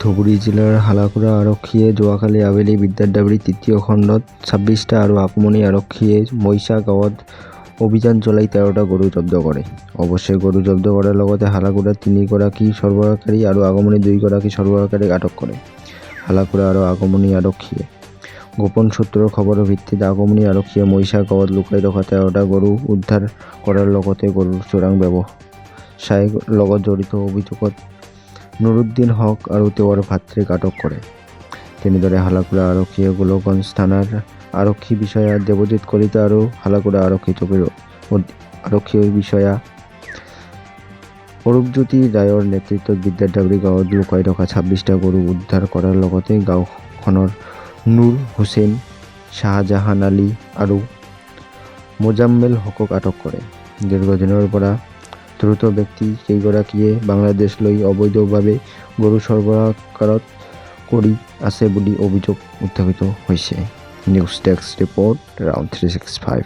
ধুবুৰী জিলাৰ হালাকুৰা আৰক্ষীয়ে যোৱাকালি আবেলি বিদ্যাদাবৰী তৃতীয় খণ্ডত 26টা আৰু আগমনী আৰক্ষীয়ে মইছা গাঁৱত অভিযান চলাই 13টা গৰু জব্দ কৰে। অৱশ্যে গৰু জব্দ কৰাৰ লগতে হালাকুৰাৰ 3গৰাকী সৰবৰাহকাৰী আৰু আগমনী 2গৰাকী সৰবৰাহকাৰীক আটক কৰে। হালাকুৰা আৰু আগমনী আৰক্ষীয়ে গোপন সূত্ৰৰ খবৰৰ ভিত্তিত আগমনী আৰক্ষীয়ে মইছা গাঁৱত লুকাই ৰখা 13টা গৰু উদ্ধাৰ কৰাৰ লগতে গৰুৰ চোৰাং ব্যৱসায়ৰ লগত জড়িত অভিযোগত নুৰুদ্দিন হক আৰু তেওঁৰ ভাতৃক আটক কৰে। তেনেদৰে হালাকুৰা আৰক্ষীয়ে গোলকগঞ্জ থানাৰ আৰক্ষী বিষয়া দেৱজিৎ কলিতা আৰু হালাকুৰা আৰক্ষী চকীৰ আৰক্ষী বিষয়া অৰূপজ্যোতি ৰায়ৰ নেতৃত্বত বিদ্যাদাবৰী গাঁৱত লুকাই ৰখা 26টা গৰু উদ্ধাৰ কৰাৰ লগতে গাঁওখনৰ নুৰ হুছেইন, শ্বাহজাহান আলী আৰু মোজাম্মেল হকক আটক কৰে। দীৰ্ঘদিনৰ পৰা ধৃত ব্যক্তি কেইগৰাকীয়ে বাংলাদেশলৈ অবৈধভাৱে গৰু সৰবৰাহ কৰি আছে বুলি অভিযোগ উত্থাপিত হৈছে। News desk report, round 365।